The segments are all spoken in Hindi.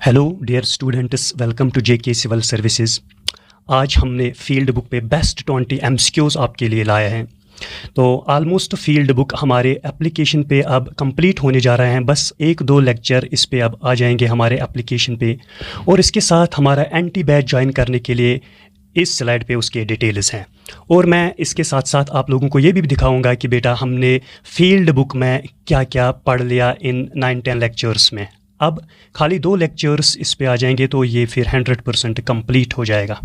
Hello dear students, welcome to JK civil services. आज हमने फील्ड बुक पे बेस्ट 20 एमसीक्यूज़ आपके लिए लाए हैं। तो ऑलमोस्ट फील्ड बुक हमारे एप्लीकेशन पे अब कंप्लीट होने जा रहे हैं। बस एक दो लेक्चर इस पे अब आ जाएंगे हमारे एप्लीकेशन पे, और इसके साथ हमारा एंटी बैच ज्वाइन करने के लिए इस स्लाइड पे उसके डिटेल्स हैं। और मैं इसके साथ साथ आप लोगों को ये भी दिखाऊंगा कि बेटा हमने फील्ड बुक में क्या क्या पढ़ लिया इन 9-10 लेक्चर्स में। अब खाली 2 लेक्चर्स इस पे आ जाएंगे तो ये फिर 100% कंप्लीट हो जाएगा।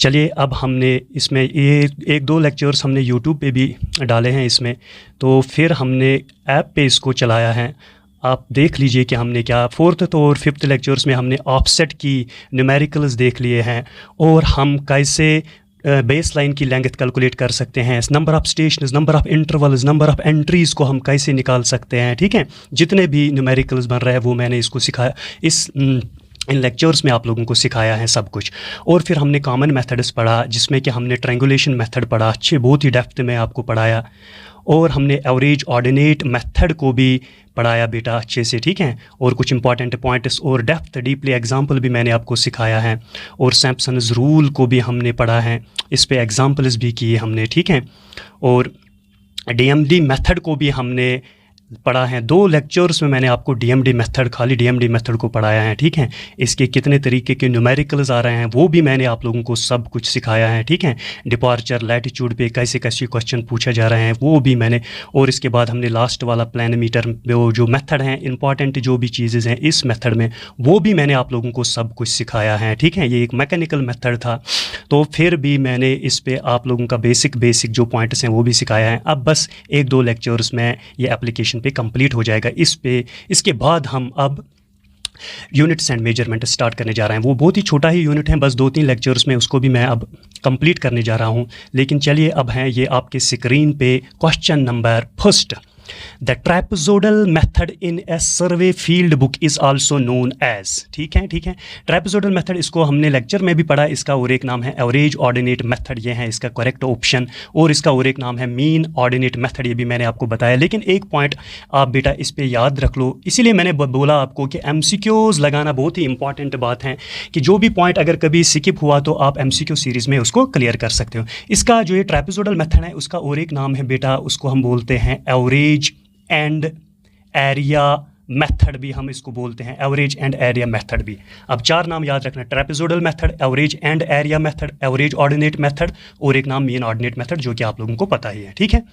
चलिए, अब हमने इसमें ये 1-2 लेक्चर्स हमने यूट्यूब पे भी डाले हैं इसमें, तो फिर हमने ऐप पे इसको चलाया है। आप देख लीजिए कि हमने क्या 4th और 5th लेक्चर्स में हमने ऑफसेट की न्यूमेरिकल्स देख लिए हैं, और हम कैसे बेस लाइन की लेंथ कैलकुलेट कर सकते हैं, number of stations, number of intervals, number of entries को हम कैसे निकाल सकते हैं। ठीक है, जितने भी न्यूमेरिकल्स बन रहे हैं वो मैंने इसको सिखाया, इन लेक्चर्स में आप लोगों को सिखाया है सब कुछ। और फिर हमने कॉमन मेथड्स पढ़ा, जिसमें कि हमने ट्रायंगुलेशन मेथड पढ़ा, अच्छे बहुत ही डेप्थ में आपको पढ़ाया। और हमने एवरेज ऑर्डिनेट मेथड को भी पढ़ाया बेटा अच्छे से। ठीक है, और कुछ इंपॉर्टेंट पॉइंट्स और डेप्थ डीपली एग्जांपल भी मैंने आपको सिखाया है। और सैम्पसन्स रूल को भी हमने पढ़ा है, इस पे एग्जांपल्स भी किए हमने। ठीक है, और डीएमडी मेथड को भी हमने पढ़ा है। 2 लेक्चर्स में मैंने आपको डीएमडी मेथड, खाली डीएमडी मेथड को पढ़ाया है। ठीक है, इसके कितने तरीके के न्यूमेरिकल्स आ रहे हैं वो भी मैंने आप लोगों को सब कुछ सिखाया है। ठीक है, डिपार्चर लैटिट्यूड पे कैसे कैसे क्वेश्चन पूछे जा रहे हैं वो भी मैंने। और इसके बाद हमने लास्ट वाला प्लानोमीटर, वो जो मेथड हैं, इंपॉर्टेंट जो भी चीज़ें हैं इस मेथड में, वो भी मैंने आप लोगों को सब कुछ सिखाया है। ठीक है, ये एक मैकेनिकल मेथड था, तो फिर भी मैंने इस पर आप लोगों का बेसिक जो पॉइंट्स हैं वो भी सिखाया है। अब बस 1-2 लेक्चर्स में ये एप्लीकेशन पे कंप्लीट हो जाएगा। इसके बाद हम अब यूनिट्स एंड मेजरमेंट स्टार्ट करने जा रहे हैं। वो बहुत ही छोटा ही यूनिट है, बस 2-3 लेक्चर्स में उसको भी मैं अब कंप्लीट करने जा रहा हूं। लेकिन चलिए, अब हैं ये आपके स्क्रीन पे question number 1। The trapezoidal method in a survey field book is also known as. ठीक है, ट्रेपेजोडल मेथड, इसको हमने लेक्चर में भी पढ़ा। इसका और एक नाम है एवरेज ऑर्डिनेट मेथड, ये है इसका करेक्ट ऑप्शन। और इसका और एक नाम है मीन ऑर्डिनेट मेथड, ये भी मैंने आपको बताया। लेकिन एक पॉइंट आप बेटा इस पे याद रख लो, इसीलिए मैंने बोला आपको कि एमसीक्यूज लगाना बहुत ही इंपॉर्टेंट बात है, कि जो भी पॉइंट अगर कभी स्किप हुआ तो आप एमसीक्यू सीरीज में उसको क्लियर कर सकते हो। इसका जो ये ट्रेपेजोडल मेथड है उसका और एक नाम है बेटा, उसको हम बोलते हैं एवरेज एंड एरिया मेथड भी हम इसको बोलते हैं, एवरेज एंड एरिया मेथड भी। अब 4 नाम याद रखना, trapezoidal method, average and area method, average ordinate method, और एक नाम मीन ऑर्डिनेट मेथड, जो कि आप लोगों को पता ही है। ठीक है,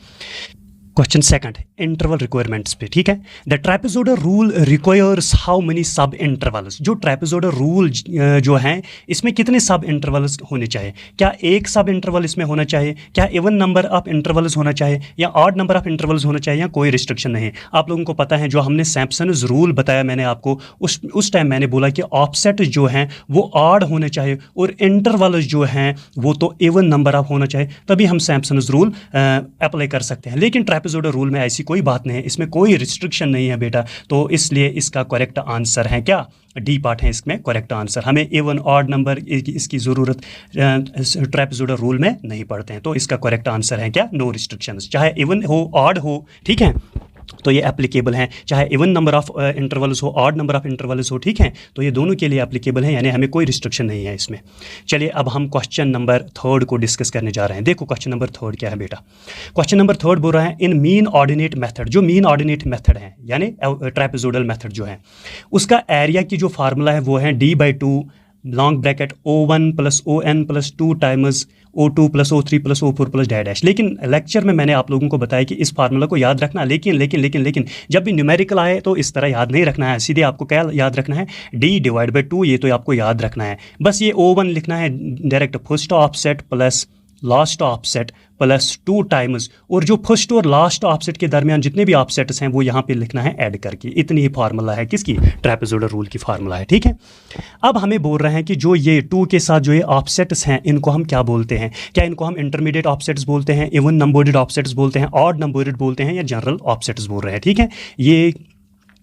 क्वेश्चन 2 इंटरवल रिक्वायरमेंट्स पे। ठीक है, the trapezoidal rule requires how many sub intervals. जो ट्रेपेजोडल रूल जो हैं, इसमें कितने सब इंटरवल्स होने चाहिए? क्या एक सब इंटरवल इसमें होना चाहिए? क्या इवन नंबर ऑफ इंटरवल्स होना चाहिए, या ऑड नंबर ऑफ इंटरवल्स होना चाहिए, या कोई रिस्ट्रिक्शन नहीं? आप लोगों को पता है, जो हमने सैम्पसन्स रूल बताया मैंने आपको, उस टाइम मैंने बोला कि ऑफसेट जो हैं वो ऑड होने चाहिए, और इंटरवल्स जो हैं वो तो इवन नंबर ऑफ होना चाहिए, तभी हम सैम्पसन्स रूल अप्लाई कर सकते हैं। लेकिन ट्रेपेजोडल रूल में ऐसी कोई बात नहीं है, इसमें कोई रिस्ट्रिक्शन नहीं है बेटा। तो इसलिए इसका करेक्ट आंसर है क्या? डी पार्ट है इसमें करेक्ट आंसर। हमें इवन ऑड नंबर इसकी ज़रूरत ट्रेपेजोडल रूल में नहीं पड़ते हैं। तो इसका करेक्ट आंसर है क्या? नो रिस्ट्रिक्शंस, चाहे इवन हो ऑड हो। ठीक है, तो ये एप्लीकेबल है, चाहे इवन नंबर ऑफ इंटरवल्स हो, ऑड नंबर ऑफ इंटरवल्स हो। ठीक है, तो ये दोनों के लिए एप्लीकेबल है, यानी हमें कोई रिस्ट्रिक्शन नहीं है इसमें। चलिए, अब हम क्वेश्चन नंबर 3 को डिस्कस करने जा रहे हैं। देखो क्वेश्चन नंबर 3 क्या है बेटा। क्वेश्चन नंबर 3 बोल रहा है, इन मीन ऑर्डिनेट मेथड, जो मीन ऑर्डिनेट मेथड है यानी ट्रेपेजोडल मेथड जो है, उसका एरिया की जो फार्मूला है वो है D/2 long bracket O1 + ON + 2 times O2 + O3 + O4 + dash. लेकिन लेक्चर में मैंने आप लोगों को बताया कि इस फार्मूला को याद रखना, लेकिन जब भी न्यूमेरिकल आए तो इस तरह याद नहीं रखना है। सीधे आपको क्या याद रखना है? D/2, ये तो आपको याद रखना है। बस ये O1 लिखना है direct, first offset plus last offset plus 2 times, और जो फर्स्ट और लास्ट ऑफसेट के दरमियान जितने भी ऑफसेट्स हैं वो यहाँ पे लिखना है ऐड करके। इतनी ही फार्मूला है किसकी? ट्रेपेजोडल रूल की फार्मूला है। ठीक है, अब हमें बोल रहे हैं कि जो ये 2 के साथ जो ये ऑफसेट्स हैं इनको हम क्या बोलते हैं? क्या इनको हम इंटरमीडिएट ऑफसेट्स बोलते हैं, इवन नंबर्ड ऑफसेट्स बोलते हैं, ऑड नंबर्ड बोलते हैं, या जनरल ऑफसेट्स बोल रहे हैं? ठीक है, ये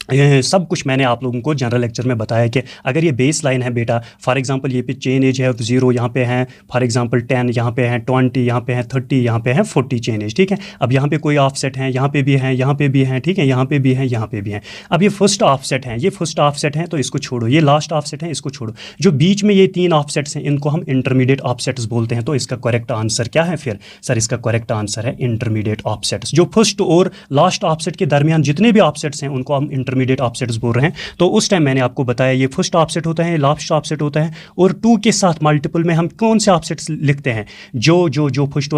सब कुछ मैंने आप लोगों को जनरल लेक्चर में बताया कि अगर ये बेस लाइन है बेटा, फॉर एग्जांपल ये पे चेन एज है 0, यहाँ पे है फॉर एग्जांपल 10, यहाँ पे है 20, यहाँ पे है 30, यहाँ पे है 40 चेन एज, ठीक है। अब यहाँ पे कोई ऑफसेट है, यहाँ पे भी है, यहाँ पे भी है, ठीक है, यहाँ पे भी है, यहाँ पे भी है। अब ये फर्स्ट ऑफसेट है, ये फर्स्ट ऑफसेट है तो इसको छोड़ो, ये लास्ट ऑफसेट है इसको छोड़ो, जो बीच में ये 3 ऑफसेट्स हैं इनको हम इंटरमीडिएट ऑफसेट्स बोलते हैं। तो इसका करेक्ट आंसर क्या है फिर? सर इसका करेक्ट आंसर है इंटरमीडिएट ऑफसेट्स। जो फर्स्ट और लास्ट ऑफसेट के दरमियान जितने भी ऑफसेट्स हैं उनको हम इंटरमीडिएट ऑफसेट्स बोल रहे हैं। तो उस टाइम मैंने आपको बताया ये फर्स्ट ऑफसेट होता है, लास्ट ऑफसेट होता है, और 2 के साथ मल्टीपल में हम कौन से ऑफसेट्स लिखते हैं? जो फर्स्ट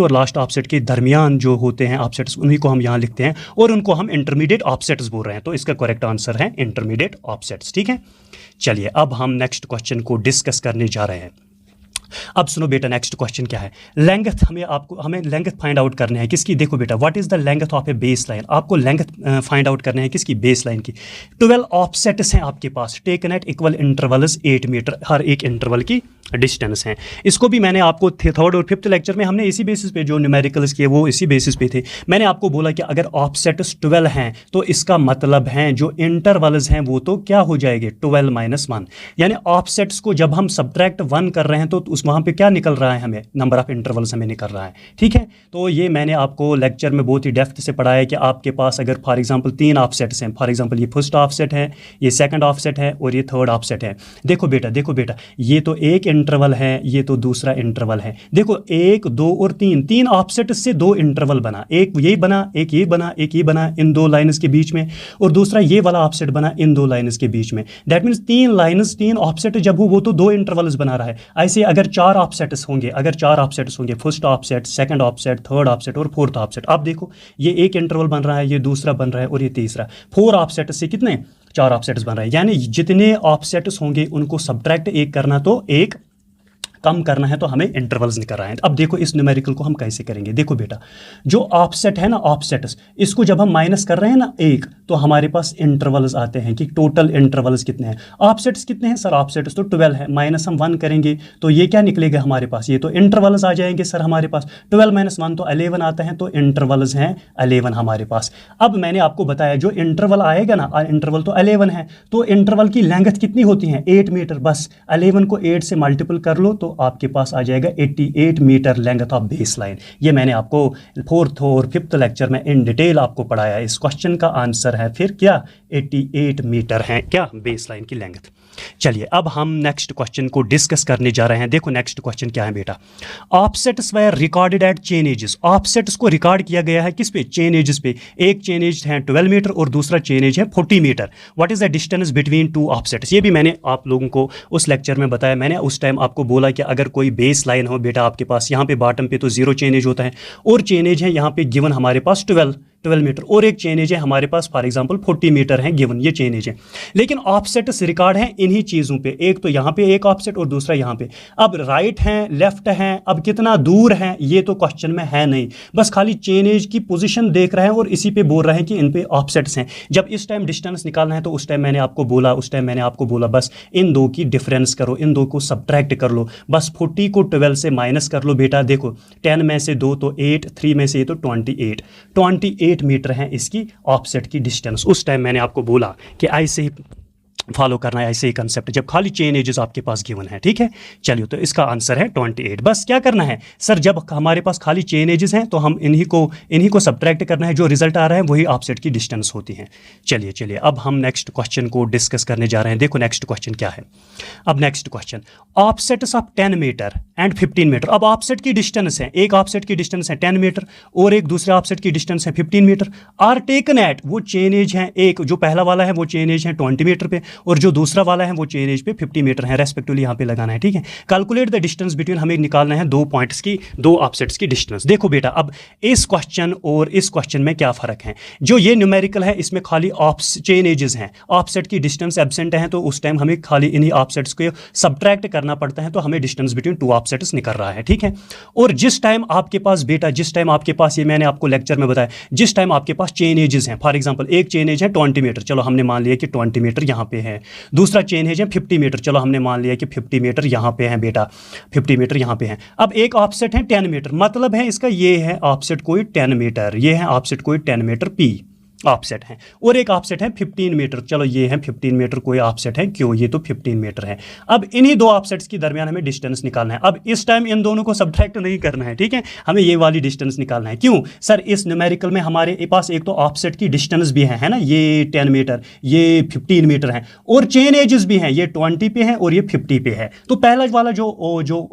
और लास्ट ऑफसेट के दरमियान जो होते हैं ऑफसेट्स उन्हीं को हम यहाँ लिखते हैं और उनको हम इंटरमीडिएट ऑफसेट्स बोल रहे हैं। तो इसका करेक्ट आंसर है इंटरमीडिएट ऑफसेट्स, ठीक है। चलिए अब हम नेक्स्ट क्वेश्चन को डिस्कस करने जा रहे हैं। अब सुनो बेटा, नेक्स्ट क्वेश्चन क्या है? लेंथ हमें लेंथ फाइंड आउट करने हैं किसकी? देखो बेटा, what is the length of A base line? आपको लेंथ फाइंड आउट करने हैं किसकी? बेस लाइन की। 12 ऑफसेट्स हैं आपके पास, taken at equal intervals 8 metre, हर एक इंटरवल की डिस्टेंस है। इसको भी मैंने आपको 3rd और 5th लेक्चर में हमने इसी बेसिस पे जो न्यूमेरिकल्स किए वो इसी बेसिस पे थे। मैंने आपको बोला कि अगर ऑफसेट्स 12 हैं तो इसका मतलब है जो इंटरवल्स हैं वो तो क्या हो जाएंगे? 12 - 1, यानी ऑफसेट्स को जब हम सब्ट्रैक्ट 1 कर रहे हैं तो उस वहाँ पे क्या निकल रहा है? हमें नंबर ऑफ इंटरवल्स हमें निकल रहा है, ठीक है। तो ये मैंने आपको लेक्चर में बहुत ही डेप्थ से पढ़ाया कि आपके पास अगर फॉर एग्जांपल 3 ऑफसेट्स हैं, फॉर एग्जांपल ये फर्स्ट ऑफसेट है, ये सेकंड ऑफसेट है और ये थर्ड ऑफसेट है। देखो बेटा ये तो एक इंटरवल है, ये तो दूसरा इंटरवल है। देखो 1, 2 और 3 ऑफसेट से 2 इंटरवल बना, एक ये बना, एक ये बना, एक ये बना इन 2 लाइन्स के बीच में, और दूसरा ये वाला ऑफसेट बना इन 2 लाइन्स के बीच में। दैट मीन्स 3 लाइन्स 3 ऑफसेट जब हो वो तो 2 इंटरवल्स बना रहा है। ऐसे अगर 4 ऑफसेट्स होंगे, first offset, second offset, third offset और फोर्थ ऑफसेट, आप देखो ये एक इंटरवल बन रहा है, ये दूसरा बन रहा है और ये तीसरा। 4 ऑफसेट से कितने? 4 ऑफसेट्स बन रहे हैं, यानी जितने ऑफसेट्स होंगे उनको सब्ट्रैक्ट 1 करना तो 1 कम करना है तो हमें इंटरवल्स निकल रहा है। अब देखो इस न्यूमेरिकल को हम कैसे करेंगे। देखो बेटा, जो ऑफसेट है ना, ऑफसेट्स, इसको जब हम माइनस कर रहे हैं ना 1, तो हमारे पास इंटरवल्स आते हैं कि टोटल इंटरवल्स कितने हैं। ऑफसेट्स कितने हैं सर? ऑफसेट्स तो 12 है, माइनस हम 1 करेंगे तो ये क्या निकलेगा हमारे पास? ये तो इंटरवल्स आ जाएंगे सर हमारे पास। 12 - 1 तो 11 आता है, तो इंटरवल्स हैं 11 हमारे पास। अब मैंने आपको बताया जो इंटरवल आएगा ना, इंटरवल तो 11 है, तो इंटरवल की लेंथ कितनी होती है? 8 मीटर। बस 11 को 8 से मल्टीपल कर लो तो आपके पास आ जाएगा 88 metre length of base line. ये मैंने आपको 4th और 5th लेक्चर में इन डिटेल आपको पढ़ाया। इस क्वेश्चन का आंसर है फिर क्या? 88 मीटर है क्या बेस लाइन की लेंथ। चलिए अब हम नेक्स्ट क्वेश्चन को डिस्कस करने जा रहे हैं। देखो नेक्स्ट क्वेश्चन क्या है बेटा? Offsets were recorded at chainages. Offsets को रिकॉर्ड किया गया है किस पे? चेन एजेस पे। एक चेन एज है 12 मीटर और दूसरा चेन एज है 40 मीटर। What is the distance between 2 offsets? ये भी मैंने आप लोगों को उस लेक्चर में बताया। मैंने उस टाइम आपको बोला कि अगर कोई बेस लाइन हो बेटा आपके पास, यहाँ पे बॉटम पे तो 0 चेन एज होता है और चेन एज है यहाँ पे गिवन हमारे पास 12 मीटर, और एक चेन एज है हमारे पास फॉर एग्जांपल 40 मीटर है गिवन, ये चेन एज है। लेकिन ऑफसेट्स रिकॉर्ड है इन्हीं चीज़ों पे, एक तो यहाँ पे एक ऑफसेट और दूसरा यहाँ पे। अब राइट है, लेफ्ट है, अब कितना दूर है ये तो क्वेश्चन में है नहीं, बस खाली चेन एज की पोजीशन देख रहे हैं और इसी पे बोल रहे हैं कि इन पे ऑफसेट्स हैं। जब इस टाइम डिस्टेंस निकालना है तो उस टाइम मैंने आपको बोला बस इन 2 की डिफरेंस करो, इन 2 को सब्ट्रैक्ट कर लो, बस 40 को 12 से माइनस कर लो बेटा। देखो 10 में से 2 तो 8, 3 में से ये तो 28 मीटर है इसकी ऑफसेट की डिस्टेंस। उस टाइम मैंने आपको बोला कि ऐसे ही फॉलो करना है, ऐसे ही कंसेप्ट जब खाली चेन एजेस आपके पास गिवन है, ठीक है। चलिए तो इसका आंसर है 28। बस क्या करना है सर, जब हमारे पास खाली चेन एजेस हैं तो हम इन्हीं को सब्ट्रैक्ट करना है, जो रिजल्ट आ रहा है वही ऑफसेट की डिस्टेंस होती है। चलिए अब हम नेक्स्ट क्वेश्चन को डिस्कस करने जा रहे हैं। देखो नेक्स्ट क्वेश्चन क्या है। अब next question, offsets of 10 metre and 15 metre. अब ऑफसेट की डिस्टेंस है, एक ऑफसेट की डिस्टेंस है 10 मीटर और एक दूसरे ऑफसेट की डिस्टेंस है 15 मीटर। आर टेकन एट, वो चेन एज है, एक जो पहला वाला है वो चेन एज है 20 मीटर पे और जो दूसरा वाला है वो चेन एज पे 50 मीटर है, रेस्पेक्टिवली यहाँ पे लगाना है, ठीक है। कैलकुलेट द डिस्टेंस बिटवीन, हमें निकालना है 2 पॉइंट्स की, 2 ऑफसेट्स की डिस्टेंस। देखो बेटा अब इस क्वेश्चन और इस क्वेश्चन में क्या फर्क है। जो ये न्यूमेरिकल है इसमें खाली चेन एजेस हैं, ऑफसेट की डिस्टेंस एब्सेंट है, तो उस टाइम हमें खाली इन्हीं ऑफसेट्स को सब्ट्रैक्ट करना पड़ता है, तो हमें डिस्टेंस बिटवीन 2 ऑफसेट्स निकल रहा है, ठीक है। और जिस टाइम आपके पास बेटा, जिस टाइम आपके पास, ये मैंने आपको लेक्चर में बताया, जिस टाइम आपके पास चेन एजेस हैं, फॉर एग्जांपल एक चेन एज है 20 मीटर, चलो हमने मान लिया कि 20 मीटर यहाँ पे है। दूसरा चेन एज है 50 मीटर, चलो हमने मान लिया कि 50 मीटर यहाँ पे है बेटा, 50 मीटर यहाँ पे है। अब एक ऑफसेट है 10 मीटर, मतलब है इसका ये है ऑफसेट कोई 10 मीटर, ये है ऑफसेट कोई 10 मीटर पी, ऑफसेट हैं, और एक ऑफसेट है 15 मीटर। चलो ये है 15 मीटर, कोई ऑफसेट है क्यों, ये तो 15 मीटर है। अब इन्हीं दो ऑफसेट्स के दरमियान हमें डिस्टेंस निकालना है। अब इस टाइम इन दोनों को सब्ट्रैक्ट नहीं करना है, ठीक है, हमें ये वाली डिस्टेंस निकालना है। क्यों सर, इस न्यूमेरिकल में हमारे पास एक तो ऑफसेट की डिस्टेंस भी है ना, ये 10 मीटर, ये 15 मीटर है, और चेन एजेस भी हैं, ये 20 पे है और ये 50 पे है। तो पहला वाला जो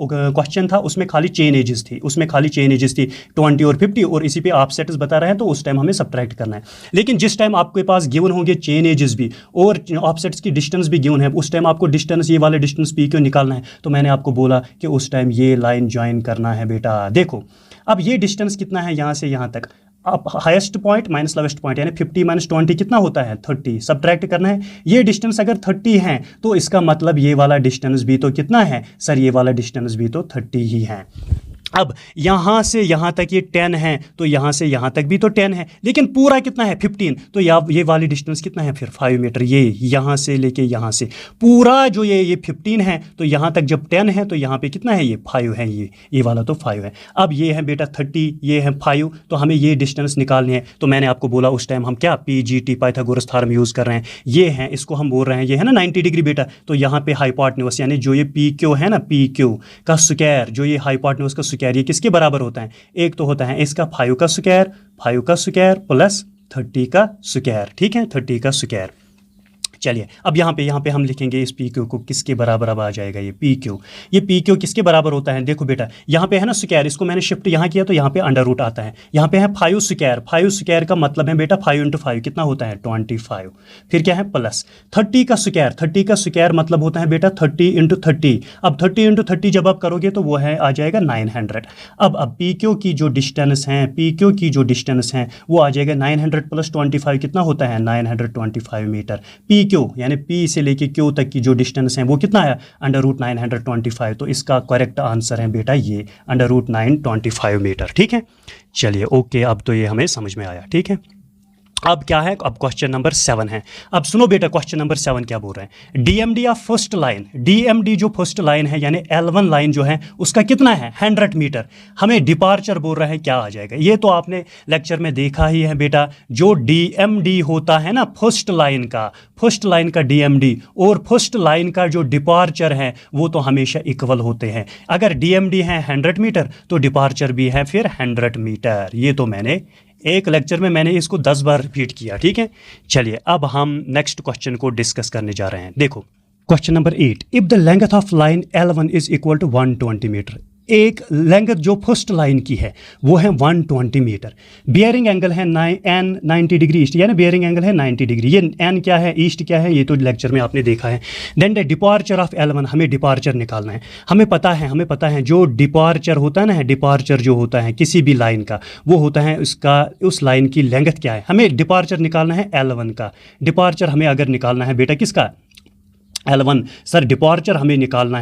क्वेश्चन था उसमें खाली चेन एजेस थी, उसमें खाली चेन एजेस थी 20 और 50, और इसी पे ऑफसेट्स बता रहे हैं, तो उस टाइम हमें सब्ट्रैक्ट करना है। लेकिन जिस टाइम आपके पास गिवन होंगे चेन एजेस भी और ऑफसेट्स की डिस्टेंस भी गिवन है, उस टाइम आपको डिस्टेंस, ये वाले डिस्टेंस पी क्यों निकालना है। तो मैंने आपको बोला कि उस टाइम ये लाइन ज्वाइन करना है बेटा। देखो अब ये डिस्टेंस कितना है यहाँ से यहाँ तक, अब highest point minus lowest point, यानी 50 माइनस 20 कितना होता है 30, सब्ट्रैक्ट करना है। ये डिस्टेंस अगर 30 है तो इसका मतलब ये वाला डिस्टेंस भी तो कितना है सर, ये वाला डिस्टेंस भी तो 30 ही है। अब यहाँ से यहाँ तक ये 10 है, तो यहाँ से यहाँ तक भी तो 10 है, लेकिन पूरा कितना है 15, तो ये वाली डिस्टेंस कितना है फिर 5 मीटर। ये यहाँ से लेके यहाँ से पूरा जो ये 15 है, तो यहाँ तक जब 10 है तो यहाँ पे कितना है, ये 5 है, ये वाला तो 5 है। अब ये है बेटा 30, ये है 5, तो हमें ये डिस्टेंस निकालनी है। तो मैंने आपको बोला उस टाइम हम क्या PGT पाइथागोरस थ्योरम यूज़ कर रहे हैं। ये है, इसको हम बोल रहे हैं, ये है ना 90 डिग्री बेटा, तो यहाँ पे हाइपोटेन्यूज यानी जो ये PQ है ना, PQ का स्क्वायर, जो ये हाइपोटेन्यूज का स्क्वायर, ये किसके बराबर होता है, एक तो होता है इसका 5 का स्क्वायर प्लस 30 का स्क्वायर, ठीक है, 30 का स्क्वायर। चलिए अब यहाँ पे हम लिखेंगे इस PQ को किसके बराबर, अब आ जाएगा ये PQ किसके बराबर होता है। देखो बेटा यहाँ पे है ना स्क्वायर, इसको मैंने शिफ्ट यहाँ किया तो यहाँ पे अंडर रूट आता है, यहाँ पे है 5 स्क्वायर का मतलब है बेटा 5 × 5 कितना होता है 25, फिर क्या है प्लस 30 का स्क्वायर मतलब होता है बेटा 30 × 30। अब 30 × 30 जब आप करोगे तो वो है आ जाएगा 900। अब PQ की जो डिस्टेंस है वो आ जाएगा 900 + 25 कितना होता है 925 मीटर। PQ यानी P से लेके Q तक की जो डिस्टेंस है वो कितना है √925, तो इसका करेक्ट आंसर है बेटा ये √925 मीटर, ठीक है। चलिए ओके, अब तो ये हमें समझ में आया, ठीक है। अब क्या है, अब क्वेश्चन नंबर 7 है। अब सुनो बेटा क्वेश्चन नंबर 7 क्या बोल रहे हैं, DMD of first line, DMD जो फर्स्ट लाइन है यानी L1 लाइन जो है उसका कितना है 100 मीटर, हमें डिपार्चर बोल रहा है, क्या आ जाएगा। ये तो आपने लेक्चर में देखा ही है बेटा, जो DMD होता है ना फर्स्ट लाइन का DMD और फर्स्ट लाइन का जो डिपार्चर है वो तो हमेशा इक्वल होते हैं। अगर DMD है 100 मीटर तो डिपार्चर भी है फिर 100 मीटर। ये तो मैंने एक लेक्चर में मैंने इसको 10 बार रिपीट किया, ठीक है। चलिए अब हम नेक्स्ट क्वेश्चन को डिस्कस करने जा रहे हैं। देखो question number 8, if the length of line L1 is equal to 120 metre, एक लेंथ जो फर्स्ट लाइन की है वो है 120 मीटर, बियरिंग एंगल है N 90 डिग्री ईस्ट, यानी बियरिंग एंगल है 90 डिग्री, ये N क्या है ईस्ट क्या है ये तो लेक्चर में आपने देखा है। Then the departure of L1, हमें डिपार्चर निकालना है। हमें पता है जो डिपार्चर होता है ना, डिपार्चर जो होता है किसी भी लाइन का वो होता है उसका, उस लाइन की लेंथ क्या है, हमें डिपार्चर निकालना है L1 का। डिपार्चर हमें अगर निकालना है बेटा किसका L1, सर डिपार्चर हमें निकालना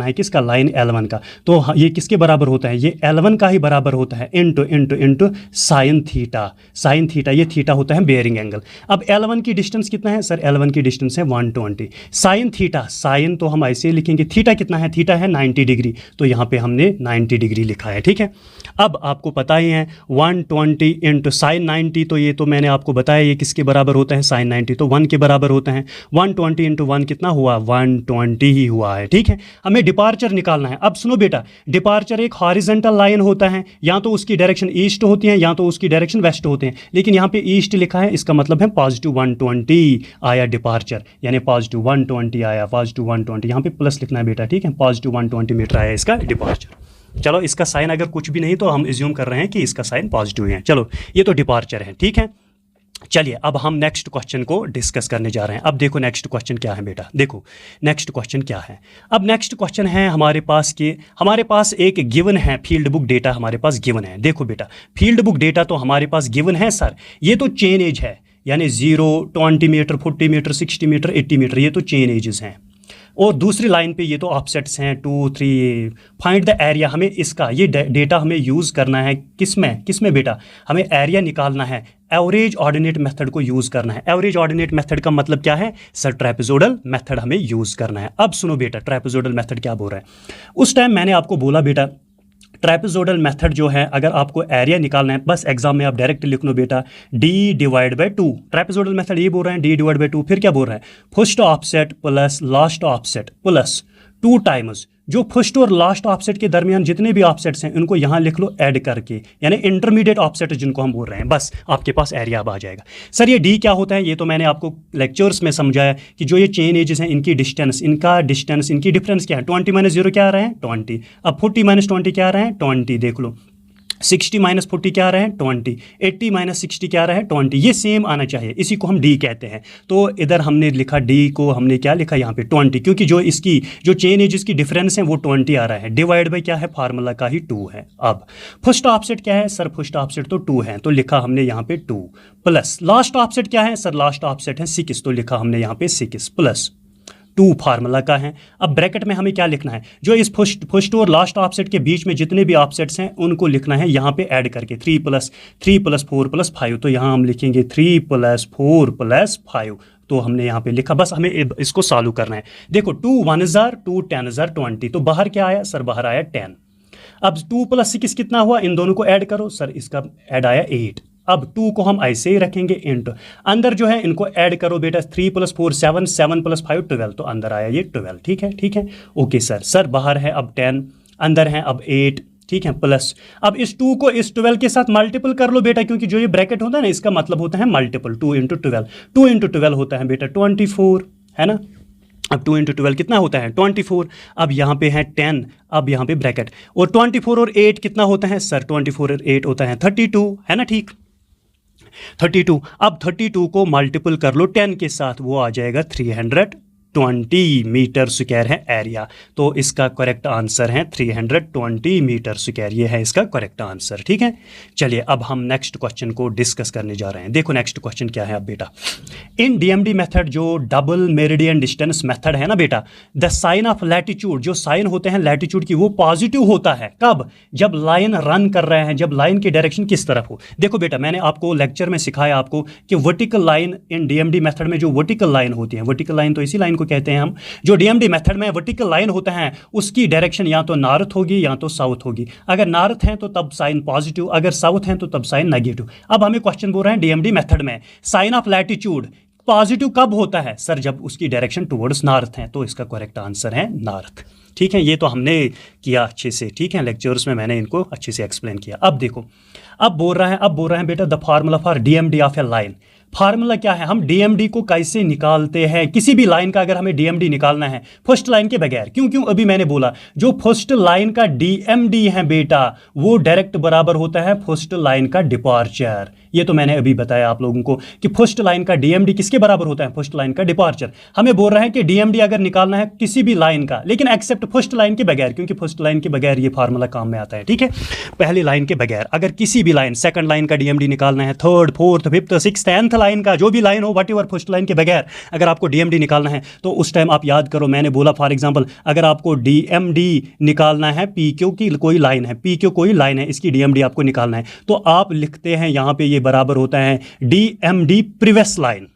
है किसका लाइन L1 का, तो ये किसके बराबर होता है, ये L1 का ही बराबर होता है इंटू साइन थीटा, ये थीटा होता है बेयरिंग एंगल। अब L1 की डिस्टेंस कितना है सर, L1 की डिस्टेंस है 120, साइन थीटा, साइन तो हम ऐसे लिखेंगे, थीटा कितना है, थीटा है 90 डिग्री, तो यहाँ पे हमने 90 डिग्री लिखा है, ठीक है। अब आपको पता ही है 120 इंटू साइन 90, तो ये तो मैंने आपको बताया ये किसके बराबर होता है साइन 90, तो 1 के बराबर होता है। 120 इंटू 1 कितना हुआ 120 ही हुआ है, ठीक है। हमें डिपार्चर निकालना है। अब सुनो बेटा, डिपार्चर एक हॉरिजॉन्टल लाइन होता है, या तो उसकी डायरेक्शन ईस्ट होती है या तो उसकी डायरेक्शन वेस्ट होते हैं, लेकिन यहाँ पे ईस्ट लिखा है, इसका मतलब है पॉजिटिव 120 आया डिपार्चर, यानी पॉजिटिव 120 आया, पॉजिटिव 120, यहाँ पे प्लस लिखना है बेटा, ठीक है, पॉजिटिव 120 मीटर आया इसका डिपार्चर। चलो इसका साइन अगर कुछ भी नहीं तो हम एज्यूम कर रहे हैं कि इसका साइन पॉजिटिव है। चलो ये तो डिपार्चर है, ठीक है। चलिए अब हम नेक्स्ट क्वेश्चन को डिस्कस करने जा रहे हैं। अब देखो नेक्स्ट क्वेश्चन क्या है बेटा, देखो नेक्स्ट क्वेश्चन क्या है। अब नेक्स्ट क्वेश्चन है हमारे पास एक गिवन है, फील्ड बुक डेटा हमारे पास गिवन है। देखो बेटा फील्ड बुक डेटा तो हमारे पास गिवन है सर, ये तो चेन एज है, यानी 0, 20 मीटर, 40 मीटर, 60 मीटर, 80 मीटर, ये तो चेन एजेस हैं। और दूसरी लाइन पे ये तो ऑफसेट्स हैं 2, 3। फाइंड द एरिया, हमें इसका ये डेटा हमें यूज़ करना है किसमें बेटा, हमें एरिया निकालना है, एवरेज ऑर्डिनेट मेथड को यूज़ करना है। एवरेज ऑर्डिनेट मेथड का मतलब क्या है सर, ट्रेपेजोइडल मेथड हमें यूज़ करना है। अब सुनो बेटा ट्रेपेजोइडल मेथड क्या बोल रहा है। उस टाइम मैंने आपको बोला बेटा ट्रापेजोइडल मेथड जो है, अगर आपको एरिया निकालना है, बस एग्जाम में आप डायरेक्ट लिख लो बेटा d/2। ट्रापेजोइडल मेथड ये बोल रहे हैं d/2, फिर क्या बोल रहे हैं, first offset plus last offset plus 2 times जो फर्स्ट और लास्ट ऑफसेट के दरमियान जितने भी ऑफसेट्स हैं उनको यहाँ लिख लो ऐड करके, यानी इंटरमीडिएट ऑफसेट जिनको हम बोल रहे हैं, बस आपके पास एरिया अब आ जाएगा। सर ये डी क्या होता है, ये तो मैंने आपको लेक्चर्स में समझाया कि जो ये चेन एजेस हैं इनकी डिस्टेंस, इनकी डिफरेंस क्या है, 20 - 0 क्या आ रहा है 20, अब 40 - 20 क्या आ रहा है 20, देख लो 60 - 40 क्या आ रहा है 20, 80 - 60 क्या आ रहा है 20, ये सेम आना चाहिए, इसी को हम डी कहते हैं। तो इधर हमने लिखा डी को हमने क्या लिखा यहाँ पे 20, क्योंकि जो इसकी जो चेन है जिसकी डिफरेंस है वो 20 आ रहा है, डिवाइड बाई क्या है, फार्मूला का ही 2 है। अब फर्स्ट ऑफसेट क्या है सर, फर्स्ट ऑफसेट तो 2 है, तो लिखा हमने यहाँ पे 2 प्लस लास्ट ऑफसेट क्या है सर, लास्ट ऑफसेट है 6, तो लिखा हमने यहाँ पे 6 प्लस 2 फार्मूला का है। अब ब्रैकेट में हमें क्या लिखना है, जो इस फर्स्ट और लास्ट ऑफसेट के बीच में जितने भी ऑफसेट्स हैं उनको लिखना है यहाँ पे ऐड करके 3 + 4 + 5, तो यहाँ हम लिखेंगे 3 + 4 + 5, तो हमने यहाँ पे लिखा, बस हमें इसको सॉल्व करना है। देखो 2 × 1 = 2, 10 × 20, तो बाहर क्या आया सर, बाहर आया 10। अब 2 + 6 कितना हुआ, इन दोनों को ऐड करो सर, इसका ऐड आया 8। अब 2 को हम ऐसे ही रखेंगे इंटू, अंदर जो है इनको ऐड करो बेटा, 3 + 4 7, 7 + 5 12, तो अंदर आया ये 12, ठीक है ठीक है ओके सर बाहर है अब 10, अंदर है अब 8, ठीक है प्लस, अब इस 2 को इस 12 के साथ मल्टीपल कर लो बेटा, क्योंकि जो ये ब्रैकेट होता है ना इसका मतलब होता है मल्टीपल, 2 × 12, 2 × 12 होता है बेटा 24, है ना। अब 2 × 12 कितना होता है 24, अब यहाँ पे है 10, अब यहाँ पे ब्रैकेट, और 24 और 8 कितना होता है सर, 24 और 8 होता है 32, है ना, ठीक 32। अब 32 को मल्टीपल कर लो 10 के साथ, वो आ जाएगा 320 मीटर स्क्वायर है एरिया, तो इसका करेक्ट आंसर है 320 मीटर स्क्वायर, ये है इसका करेक्ट आंसर, ठीक है। चलिए अब हम नेक्स्ट क्वेश्चन को डिस्कस करने जा रहे हैं। देखो नेक्स्ट क्वेश्चन क्या है अब बेटा, इन डीएमडी मेथड जो डबल मेरिडियन डिस्टेंस मेथड है ना बेटा, द साइन ऑफ लैटिट्यूड, जो साइन होते हैं लैटिट्यूड की वो पॉजिटिव होता है, कब, जब लाइन रन कर रहे हैं, जब लाइन की डायरेक्शन किस तरफ हो। देखो बेटा मैंने आपको लेक्चर में सिखाया आपको कि vertical line in DMD method में जो वर्टिकल लाइन होती है, वर्टिकल लाइन तो इसी लाइन को कहते हैं हम, जो डीएमडी मेथड में वर्टिकल लाइन होता है उसकी डायरेक्शन या तो नॉर्थ होगी या तो साउथ होगी, अगर नॉर्थ है तो तब साइन पॉजिटिव, अगर साउथ है तो तब साइन नेगेटिव। अब हमें क्वेश्चन बोल रहे हैं डीएमडी मेथड में साइन ऑफ लैटिट्यूड पॉजिटिव कब होता है सर, जब उसकी डायरेक्शन टुवर्ड्स नॉर्थ है, तो इसका करेक्ट आंसर है नॉर्थ, ठीक है। ये तो हमने किया अच्छे से, ठीक है, लेक्चर्स में मैंने इनको अच्छे से एक्सप्लेन किया। अब देखो अब बोल रहे हैं बेटा the formula for DMD of A line, formula क्या है, हम डीएमडी को कैसे निकालते हैं, किसी भी लाइन का अगर हमें डीएमडी निकालना है फर्स्ट लाइन के बगैर, क्यों अभी मैंने बोला जो फर्स्ट लाइन का डीएमडी है बेटा वो डायरेक्ट बराबर होता है फर्स्ट लाइन का डिपार्चर, ये तो मैंने अभी बताया आप लोगों को कि फर्स्ट लाइन का डीएमडी किसके बराबर होता है, फर्स्ट लाइन का डिपार्चर। हमें बोल रहे हैं कि डीएमडी अगर निकालना है किसी भी लाइन का, लेकिन एक्सेप्ट फर्स्ट लाइन के बगैर, क्योंकि फर्स्ट लाइन के बगैर ये फार्मूला काम में आता है, ठीक है। पहली लाइन के बगैर अगर किसी भी लाइन, सेकंड लाइन का डीएमडी निकालना है, third, fourth, fifth, sixth, 10th line का जो भी लाइन हो, व्हाटएवर, फर्स्ट लाइन के बगैर अगर आपको डीएमडी निकालना है तो उस टाइम आप याद करो, मैंने बोला फॉर एग्जांपल अगर आपको डीएमडी निकालना है, पीक्यू की कोई लाइन है, पीक्यू कोई लाइन है, इसकी डीएमडी आपको निकालना है, तो आप लिखते हैं यहाँ पे ये बराबर होता है डीएमडी प्रीवियस लाइन,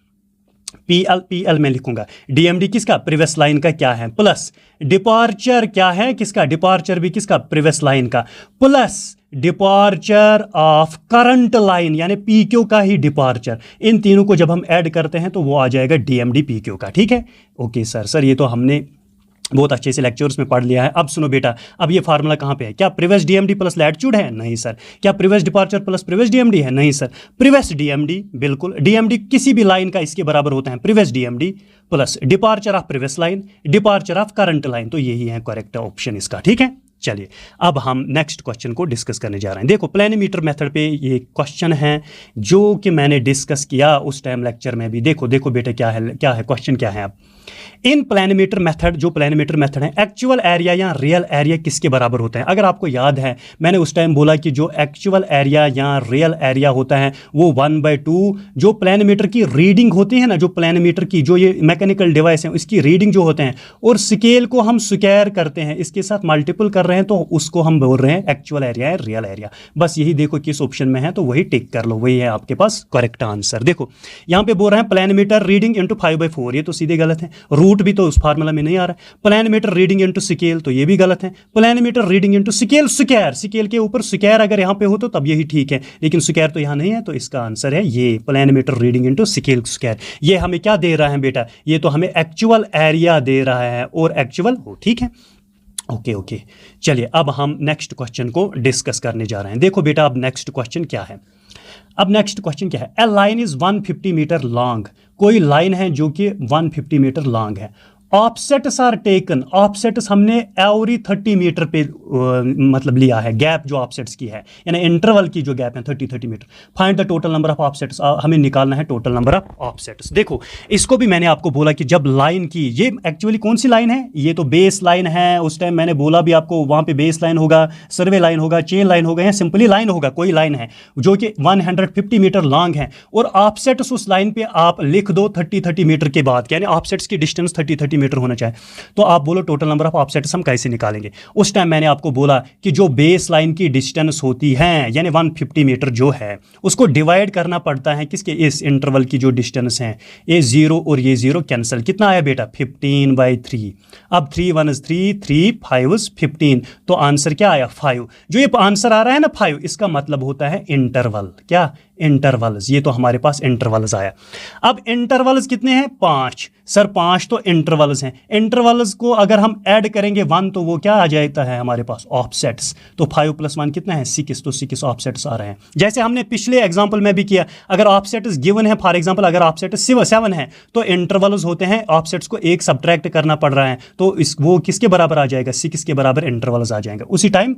पीएल में लिखूंगा, डीएमडी किसका, प्रीवियस लाइन का क्या है, प्लस डिपार्चर क्या है किसका, डिपार्चर भी किसका, प्रीवियस लाइन का, plus departure of current line यानी पीक्यू का ही डिपार्चर, इन तीनों को जब हम ऐड करते हैं तो वो आ जाएगा डीएमडी पीक्यू का, ठीक है। ओके सर ये तो हमने बहुत अच्छे से लेक्चर्स में पढ़ लिया है। अब सुनो बेटा, अब ये फार्मूला कहाँ पे है, क्या प्रीवियस डीएमडी प्लस लैटिट्यूड है, नहीं सर। क्या previous departure plus previous DMD है, नहीं सर। प्रीवियस डीएमडी, बिल्कुल, डीएमडी किसी भी लाइन का इसके बराबर होता है, previous DMD plus departure of previous line, departure of current line, तो यही है करेक्ट ऑप्शन इसका, ठीक है। चलिए अब हम नेक्स्ट क्वेश्चन को डिस्कस करने जा रहे हैं। देखो प्लेनीमीटर मेथड पे ये क्वेश्चन है जो कि मैंने डिस्कस किया उस टाइम लेक्चर में भी। देखो बेटा क्या है क्वेश्चन क्या है। अब इन प्लेनीमीटर मेथड, जो प्लेनीमीटर मेथड है, एक्चुअल एरिया या रियल एरिया किसके बराबर होता है। अगर आपको याद है मैंने उस टाइम बोला कि जो एक्चुअल एरिया या रियल एरिया होता है वो 1/2 जो प्लेनीमीटर की रीडिंग होती है ना, जो प्लेनीमीटर की जो ये मैकेनिकल डिवाइस है उसकी रीडिंग जो होते हैं, और स्केल को हम स्क्वायर करते हैं, इसके साथ मल्टीपल कर रहे हैं, तो उसको हम बोल रहे हैं एक्चुअल एरिया है, रियल एरिया। बस यही देखो किस ऑप्शन में है तो वही टिक कर लो, वही है आपके पास करेक्ट आंसर। देखो यहाँ पे बोल रहे हैं प्लेनीमीटर रीडिंग इंटू 5/4, ये तो सीधे गलत है। रूट भी तो उस फार्मूला में नहीं आ रहा है। Plan meter reading into scale, तो ये भी गलत है। Plan meter reading into scale, square, scale के ऊपर स्क्वायर अगर यहाँ पे हो तो तब यही ठीक है, लेकिन स्क्वायर तो यहाँ नहीं है, तो इसका आंसर है ये plan meter reading into scale square. ये हमें क्या दे रहा है बेटा, ये तो हमें एक्चुअल एरिया दे रहा है और एक्चुअल हो, ठीक है। ओके ओके, चलिए अब हम नेक्स्ट क्वेश्चन को डिस्कस करने जा रहे हैं। देखो बेटा अब नेक्स्ट क्वेश्चन क्या है, अब नेक्स्ट क्वेश्चन क्या है, ए लाइन इज 150 मीटर लॉन्ग, कोई लाइन है जो कि 150 मीटर लॉन्ग है। ऑफसेट्स आर टेकन, ऑफसेट्स हमने एवरी 30 मीटर पे मतलब लिया है, गैप जो ऑफसेट्स की है, यानी इंटरवल की जो गैप है 30 metre. Find the total number of offsets, हमें निकालना है टोटल नंबर ऑफ ऑफसेट्स। देखो इसको भी मैंने आपको बोला कि जब लाइन की, ये एक्चुअली कौन सी लाइन है, ये तो बेस लाइन है। उस टाइम मैंने बोला भी आपको, वहाँ पे बेस लाइन होगा, सर्वे लाइन होगा, चेन लाइन होगा, या सिंपली लाइन होगा, कोई लाइन है जो कि 150 मीटर लॉन्ग है, और ऑफसेट्स उस लाइन पे आप लिख दो 30 मीटर के बाद, यानी ऑफसेट्स की डिस्टेंस 30 मीटर होना चाहिए। तो आप बोलो टोटल नंबर ऑफ ऑफसेट्स हम कैसे निकालेंगे। उस टाइम मैंने आपको बोला कि जो बेस लाइन की डिस्टेंस होती है यानी 150 मीटर जो है, उसको डिवाइड करना पड़ता है किसके, इस इंटरवल की जो डिस्टेंस है। ये 0 और ये 0 कैंसिल, कितना आया बेटा 15/3। अब 3 1 is 3, 3 5 is 15, तो आंसर क्या आया 5। जो ये आंसर आ रहा है ना 5, इसका मतलब होता है इंटरवल, क्या इंटरवल्स, ये तो हमारे पास इंटरवल्स आया। अब इंटरवल्स कितने हैं 5, सर 5 तो इंटरवल्स हैं। इंटरवल्स को अगर हम ऐड करेंगे 1 तो वो क्या आ जाता है हमारे पास ऑफसेट्स, तो 5 + 1 कितना है 6, तो 6 ऑफसेट्स आ रहे हैं। जैसे हमने पिछले एग्जांपल में भी किया, अगर ऑफसेट्स गिवन है, फॉर एग्जांपल अगर ऑफसेट्स 7 है तो इंटरवल्स होते हैं, ऑफसेट्स को एक सब्ट्रैक्ट करना पड़ रहा है, तो वो किसके बराबर आ जाएगा 6 के बराबर इंटरवल्स आ जाएंगे। उसी टाइम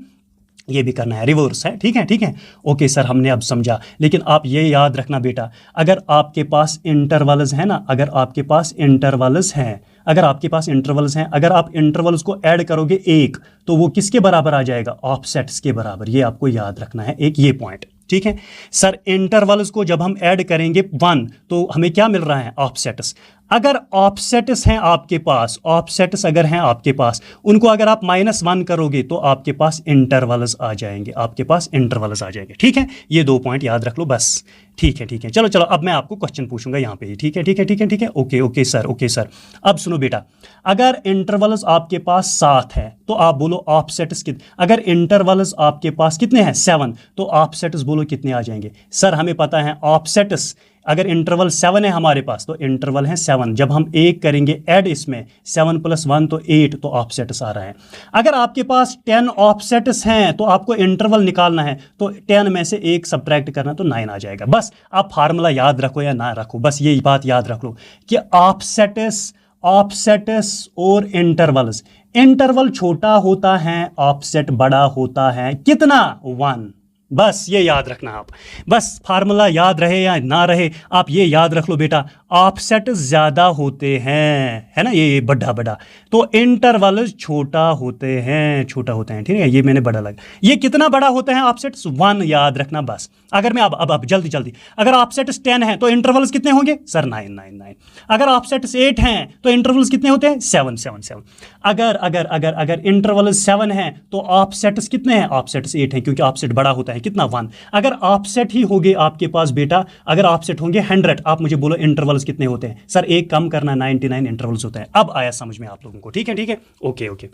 ये भी करना है, रिवर्स है, ठीक है ठीक है। ओके सर हमने अब समझा, लेकिन आप ये याद रखना बेटा, अगर आपके पास इंटरवल्स है ना, अगर आपके पास इंटरवल्स हैं, अगर आपके पास इंटरवल्स हैं, अगर आप इंटरवल्स को ऐड करोगे 1 तो वो किसके बराबर आ जाएगा ऑफसेट्स के बराबर, ये आपको याद रखना है एक ये पॉइंट, ठीक है। सर इंटरवल्स को जब हम ऐड करेंगे 1 तो हमें क्या मिल रहा है ऑफसेट्स। अगर ऑफसेट्स हैं आपके पास, ऑफसेट्स अगर हैं आपके पास, उनको अगर आप -1 करोगे तो आपके पास इंटरवल्स आ जाएंगे, आपके पास इंटरवल्स आ जाएंगे, ठीक है। ये 2 पॉइंट याद रख लो बस, ठीक है ठीक है। चलो चलो अब मैं आपको क्वेश्चन पूछूंगा यहाँ पे, ठीक है ठीक है ठीक है ठीक है। Okay okay sir, okay sir. अब सुनो बेटा, अगर इंटरवल्स आपके पास 7 है तो आप बोलो ऑफसेट्स कितने, अगर इंटरवल्स आपके पास कितने हैं 7, तो ऑफसेट्स बोलो कितने आ जाएंगे। सर हमें पता है ऑफसेट्स, अगर इंटरवल 7 है हमारे पास तो इंटरवल है 7, जब हम 1 करेंगे ऐड इसमें 7 + 1 तो 8, तो ऑफसेट्स आ रहा है। अगर आपके पास 10 ऑफसेट्स हैं तो आपको इंटरवल निकालना है, तो 10 में से 1 सब्ट्रैक्ट करना तो 9 आ जाएगा। बस आप फार्मूला याद रखो या ना रखो, बस यही बात याद रख लो कि ऑफसेट्स, ऑफसेट्स और इंटरवल्स, इंटरवल छोटा होता है, ऑफसेट बड़ा होता है, कितना 1, बस ये याद रखना आप, बस फार्मूला याद रहे या ना रहे आप ये याद रख लो बेटा, ऑफसेट ज़्यादा होते हैं, है ना, ये बड़ा बड़ा, तो इंटरवल छोटा होते हैं, छोटा होते हैं, ठीक है। ये मैंने बड़ा लगा, ये कितना बड़ा होता है ऑफसेट्स 1 याद रखना बस। अगर मैं अब जल्दी जल्दी, अगर ऑफसेट्स 10 हैं तो इंटरवल्स कितने होंगे सर 9 9 9। अगर ऑफसेट्स 8 हैं तो इंटरवल्स कितने होते हैं 7 7 7। अगर अगर अगर अगर इंटरवल्स 7 हैं तो ऑफसेट्स कितने हैं, ऑफसेट्स 8 हैं, क्योंकि ऑफसेट बड़ा होता है, कितना 1। अगर ऑफसेट ही होंगे आपके पास बेटा, अगर ऑफसेट होंगे 100, आप मुझे बोलो इंटरवल्स कितने होते हैं। सर एक कम करना, 99 इंटरवल्स होते हैं। अब आया समझ में आप लोगों को, ठीक है ठीक है, ओके ओके।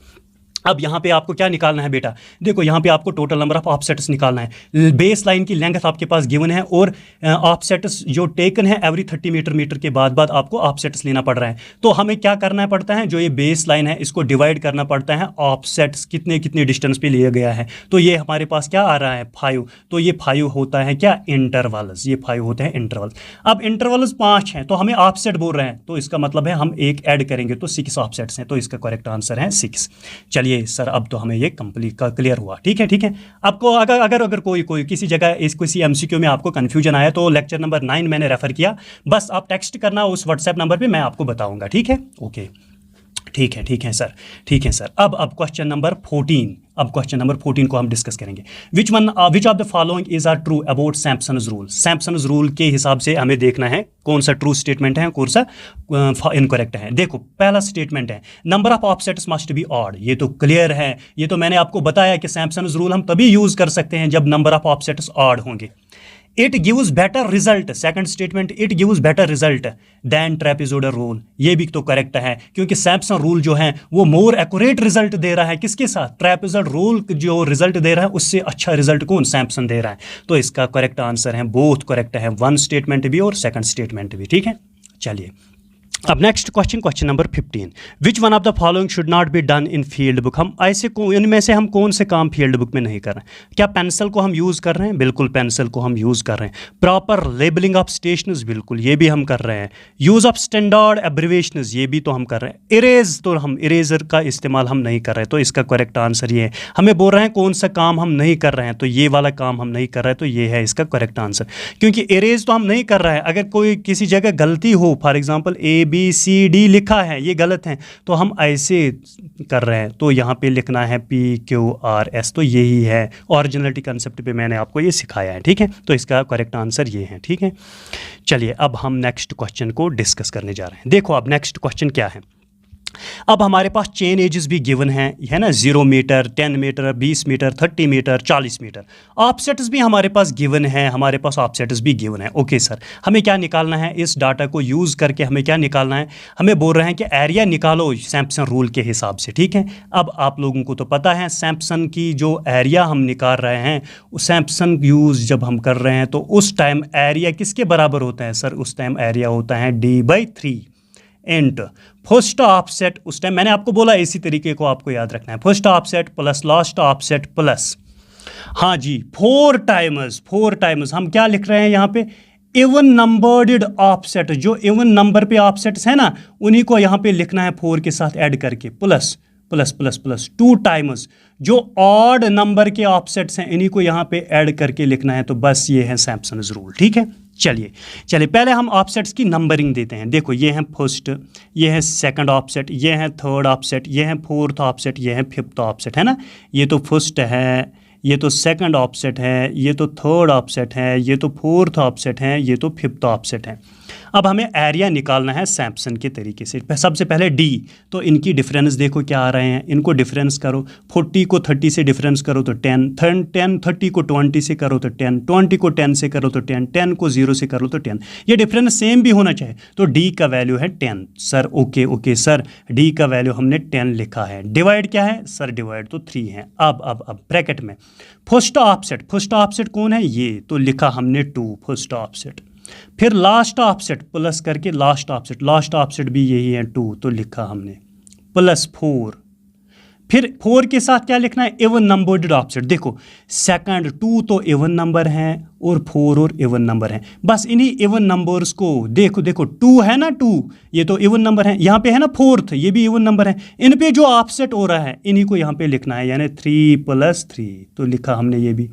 अब यहाँ पे आपको क्या निकालना है बेटा, देखो यहाँ पे आपको टोटल नंबर ऑफ ऑफसेट्स निकालना है। बेस लाइन की लेंथ आपके पास गिवन है और ऑफसेट्स जो टेकन है एवरी 30 मीटर के बाद आपको ऑफसेट्स लेना पड़ रहा है। तो हमें क्या करना पड़ता है, जो ये बेस लाइन है इसको डिवाइड करना पड़ता है ऑफसेट्स कितने कितने डिस्टेंस पे लिया गया है। तो ये हमारे पास क्या आ रहा है 5, तो ये 5 होता है क्या इंटरवल्स, ये 5 होते हैं इंटरवल्स। अब इंटरवल्स 5 हैं तो हमें ऑफसेट बोल रहे हैं, तो इसका मतलब है हम एक ऐड करेंगे तो 6 ऑफसेट्स हैं, तो इसका करेक्ट आंसर है 6। चलिए सर अब तो हमें ये कंप्लीट का क्लियर हुआ, ठीक है ठीक है। आपको अगर अगर अगर कोई किसी जगह किसी एमसीक्यू में आपको कंफ्यूजन आया तो लेक्चर नंबर 9 मैंने रेफर किया, बस आप टेक्स्ट करना उस व्हाट्सएप नंबर पे, मैं आपको बताऊंगा, ठीक है ओके। ठीक है सर, ठीक है सर। अब क्वेश्चन नंबर 14, अब क्वेश्चन नंबर 14 को हम डिस्कस करेंगे। Which of the following is are true about Simpson's rule. Simpson's rule के हिसाब से हमें देखना है कौन सा ट्रू स्टेटमेंट है, कौन सा इनकरेक्ट है। देखो पहला स्टेटमेंट है number of offsets must be odd, ये तो क्लियर है, ये तो मैंने आपको बताया कि सैम्पसन्स रूल हम तभी यूज कर सकते हैं जब नंबर ऑफ ऑफसेट्स ऑड होंगे। It gives better result, second statement, it gives better result than trapezoidal rule, ये भी तो करेक्ट है क्योंकि सैम्पसन रूल जो है वो मोर एक्यूरेट रिजल्ट दे रहा है किसके साथ, ट्रेपेजोइडल रूल जो रिजल्ट दे रहा है उससे अच्छा रिजल्ट कौन, सैम्पसन दे रहा है। तो इसका करेक्ट आंसर है, बोथ करेक्ट है, वन स्टेटमेंट भी और सेकंड स्टेटमेंट भी, ठीक है। चलिए अब next question, question number 15, which one of the following should not be done in field book. हम ऐसे इनमें से हम कौन से काम फील्ड बुक में नहीं कर रहे हैं। क्या पेंसिल को हम यूज़ कर रहे हैं, बिल्कुल पेंसिल को हम यूज़ कर रहे हैं। प्रॉपर लेबलिंग ऑफ स्टेशनर्स, बिल्कुल ये भी हम कर रहे हैं। यूज़ ऑफ स्टैंडर्ड एब्रिवेशंस, ये भी तो हम कर रहे हैं। इरेज, तो हम इरेजर का इस्तेमाल हम नहीं कर रहे हैं, तो इसका करेक्ट आंसर ये है। हमें बोल रहे हैं कौन सा काम हम नहीं कर रहे हैं, तो ये वाला काम हम नहीं कर रहे हैं, तो ये है इसका करेक्ट आंसर। क्योंकि इरेज तो हम नहीं कर रहे हैं, अगर कोई किसी जगह गलती हो, फॉर एग्जाम्पल ABCD लिखा है ये गलत है, तो हम ऐसे कर रहे हैं, तो यहाँ पे लिखना है PQRS, तो यही है ओरिजिनलिटी कंसेप्ट पे मैंने आपको ये सिखाया है, ठीक है। तो इसका करेक्ट आंसर ये है, ठीक है। चलिए अब हम नेक्स्ट क्वेश्चन को डिस्कस करने जा रहे हैं। देखो अब नेक्स्ट क्वेश्चन क्या है। अब हमारे पास चेन एजेस भी गिवन हैं, है ना, 0 metre, 10 metre, 20 metre, 30 metre, 40 metre. Offsets भी हमारे पास गिवन है, हमारे पास ऑफसेट्स भी गिवन है। ओके सर, हमें क्या निकालना है, इस डाटा को यूज़ करके हमें क्या निकालना है, हमें बोल रहे हैं कि एरिया निकालो सैम्पसन रूल के हिसाब से, ठीक है। अब आप लोगों को तो पता है सैम्पसन की जो एरिया हम निकाल रहे हैं, सैम्पसन यूज़ जब हम कर रहे हैं तो उस टाइम एरिया किसके बराबर होता है सर, उस टाइम एरिया होता है D/3 इंट फर्स्ट ऑफसेट। उस टाइम मैंने आपको बोला इसी तरीके को आपको याद रखना है, first offset plus last offset plus, हाँ जी, 4 टाइम्स हम क्या लिख रहे हैं यहाँ पे, इवन नंबर्ड ऑफसेट, जो इवन नंबर पे ऑफसेट्स है ना उन्हीं को यहाँ पे लिखना है 4 के साथ ऐड करके, plus plus plus plus 2 times जो ऑड नंबर के ऑफसेट्स हैं इन्हीं को यहाँ पे ऐड करके लिखना है। तो बस ये है सैम्पसन्स रूल, ठीक है। चलिए पहले हम ऑफसेट्स की नंबरिंग देते हैं। देखो ये है फर्स्ट, ये है सेकंड ऑफसेट, ये है थर्ड ऑफसेट, ये है फोर्थ ऑफसेट, ये है फिफ्थ ऑफसेट, है ना। ये तो फर्स्ट है, ये तो सेकंड ऑफसेट है, ये तो थर्ड ऑफसेट है, ये तो फोर्थ ऑफसेट है, ये तो फिफ्थ ऑफसेट है। अब हमें एरिया निकालना है सैम्पसन के तरीके से। सबसे पहले D, तो इनकी डिफरेंस देखो क्या आ रहे हैं, इनको डिफरेंस करो, 40 को 30 से डिफरेंस करो तो 10, 30 को 20 से करो तो 10, 20 को 10 से करो तो 10, 10 को 0 से करो तो 10। ये डिफरेंस सेम भी होना चाहिए, तो D का वैल्यू है 10 सर। ओके सर, D का वैल्यू हमने 10 लिखा है। डिवाइड क्या है सर, डिवाइड तो 3 है। अब ब्रैकेट में फर्स्ट ऑफसेट कौन है, ये तो लिखा हमने 2 फर्स्ट ऑफसेट, फिर लास्ट ऑफसेट प्लस करके लास्ट ऑफसेट भी यही है 2, तो लिखा हमने प्लस 4, फिर 4 के साथ क्या लिखना है, इवन नंबर्ड ऑफसेट। देखो सेकंड 2 तो इवन नंबर है और 4 और इवन नंबर है, बस इन्हीं इवन नंबर्स को देखो 2 है ना, 2 ये तो इवन नंबर है, यहाँ पे है ना फोर्थ, ये भी इवन नंबर है, इन पे जो ऑफसेट हो रहा है इन्हीं को यहाँ पे लिखना है, यानी 3 + 3, तो लिखा हमने ये भी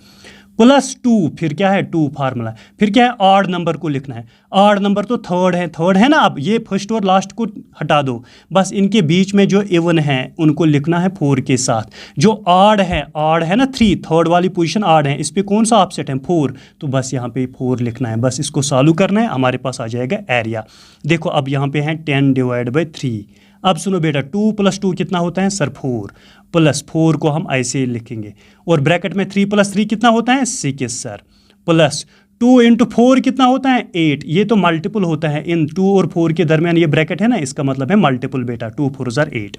प्लस 2, फिर क्या है 2 फार्मूला, फिर क्या है ऑड नंबर को लिखना है, ऑड नंबर तो थर्ड है ना। अब ये फर्स्ट और लास्ट को हटा दो, बस इनके बीच में जो इवन है उनको लिखना है 4 के साथ, जो ऑड है ना 3, थर्ड वाली पोजीशन ऑड है, इस पे कौन सा ऑफसेट है 4, तो बस यहाँ पे 4 लिखना है, बस इसको सॉल्व करना है, हमारे पास आ जाएगा एरिया। देखो अब यहाँ पे है 10/3। अब सुनो बेटा, 2 + 2 कितना होता है सर 4, प्लस 4 को हम ऐसे लिखेंगे, और ब्रैकेट में 3 + 3 कितना होता है 6 सर, प्लस 2 × 4 कितना होता है 8, ये तो मल्टीपल होता है, इन 2 और 4 के दरमियान ये ब्रैकेट है ना, इसका मतलब है मल्टीपल बेटा, 2 × 4 = 8।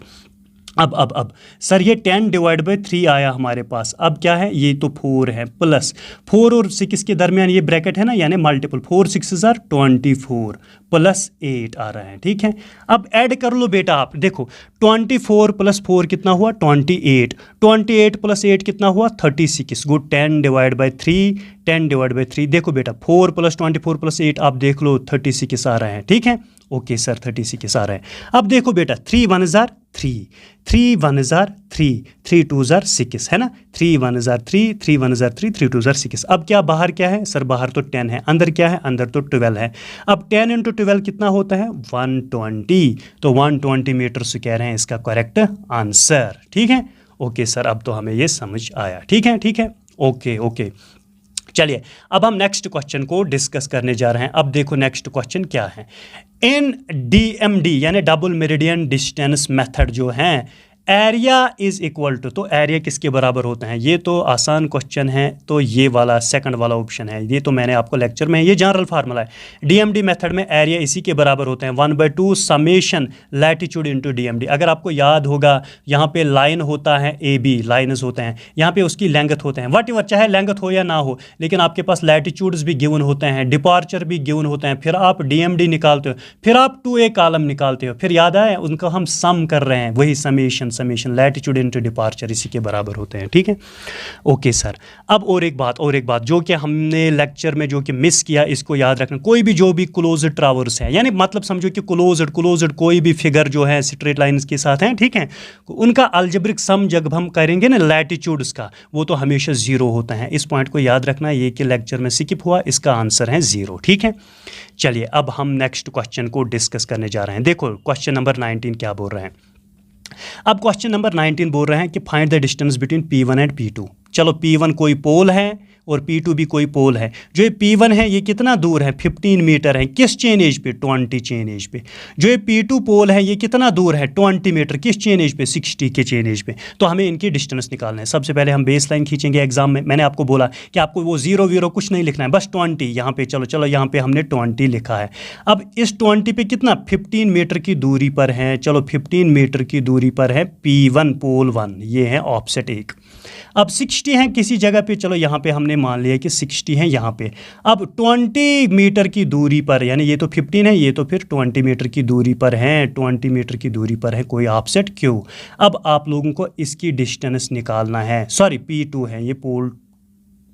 अब सर ये 10/3 आया हमारे पास, अब क्या है, ये तो 4 है, प्लस 4 और 6 के दरमियान ये ब्रैकेट है ना, यानी मल्टीपल, 4 × 6 = 24 प्लस 8 आ रहा है, ठीक है। अब ऐड कर लो बेटा, आप देखो 24 + 4 कितना हुआ 28, 28 + 8 कितना हुआ 36, गुड, 10/3 देखो बेटा 4 + 24 + 8 आप देख लो 36 आ रहा है, ठीक है। ओके सर 36 आ रहा है। अब देखो बेटा 3 × 1 = 3, 3 × 1 = 3, 3 × 2 = 6, है ना, 3 × 1 = 3, 3 × 1 = 3, 3 × 2 = 6। अब क्या बाहर क्या है सर, बाहर तो 10 है, अंदर क्या है, अंदर तो 12 है। अब 10 × 12 कितना होता है 120, तो 120 मीटर स्क्वायर है इसका करेक्ट आंसर, ठीक है। ओके सर, अब तो हमें ये समझ आया, ठीक है। ओके चलिए अब हम नेक्स्ट क्वेश्चन को डिस्कस करने जा रहे हैं। अब देखो नेक्स्ट क्वेश्चन क्या है, इन DMD यानी डबल मेरिडियन डिस्टेंस मेथड जो है, एरिया इज इक्वल टू, तो एरिया किसके बराबर होता है? ये तो आसान क्वेश्चन है, तो ये वाला सेकंड वाला ऑप्शन है। ये तो मैंने आपको लेक्चर में, ये जनरल फार्मूला है। डीएमडी मेथड में एरिया इसी के बराबर होते हैं 1/2 समेशन लैटिट्यूड इंटू डीएमडी। अगर आपको याद होगा यहाँ पे लाइन होता है ए बी, लाइन्स होते हैं, यहाँ पे उसकी लेंथ होते हैं, वट एवर चाहे लेंथ हो या ना हो, लेकिन आपके पास लैटिट्यूड्स भी गिवन होते हैं, डिपार्चर भी गिवन होते हैं, फिर आप डीएमडी निकालते हो, फिर आप 2a कॉलम निकालते हो, फिर याद आए उनको हम सम कर रहे हैं, वही समेशन लैटिट्यूड इनटू डिपार्चर इसी के बराबर होते हैं। ठीक है, ओके सर। अब और एक बात जो कि हमने लेक्चर में जो कि मिस किया, इसको याद रखना। कोई भी जो भी क्लोज्ड ट्रावर्स है, यानी मतलब समझो कि क्लोज्ड कोई भी फिगर जो है स्ट्रेट लाइंस के साथ हैं, ठीक है, उनका अलजेब्रिक सम जब हम करेंगे ना लैटिट्यूड्स का, वो तो हमेशा 0 होता है। इस पॉइंट को याद रखना, ये कि लेक्चर में स्किप हुआ, इसका आंसर है 0। ठीक है, चलिए अब हम नेक्स्ट क्वेश्चन को डिस्कस करने जा रहे हैं। देखो क्वेश्चन नंबर 19 क्या बोल रहे हैं। अब क्वेश्चन नंबर 19 बोल रहे हैं कि find the distance between P1 and P2। चलो P1 कोई पोल है और P2 भी कोई पोल है। जो ये P1 है ये कितना दूर है? 15 मीटर है। किस चेन एज पे? 20 चेन एज पे। जो ये P2 पोल है ये कितना दूर है? 20 मीटर। किस चेन एज पे? 60 के चेन एज पे। तो हमें इनकी डिस्टेंस निकालना है। सबसे पहले हम बेस लाइन खींचेंगे। एग्जाम में मैंने आपको बोला कि आपको वो 0 कुछ नहीं लिखना है, बस 20 यहाँ पे। चलो यहाँ पे हमने 20 लिखा है। अब इस 20 पे कितना? 15 मीटर की दूरी पर है। चलो 15 मीटर की दूरी पर है P1 पोल 1, ये है ऑफसेट 1। अब 60 है किसी जगह पे, चलो यहाँ पे हमने मान लिया कि 60 है यहाँ पे। अब 20 मीटर की दूरी पर, यानी ये तो 15 है, ये तो फिर 20 मीटर की दूरी पर है, 20 मीटर की दूरी पर है कोई ऑफसेट Q। अब आप लोगों को इसकी डिस्टेंस निकालना है। सॉरी P2 है, ये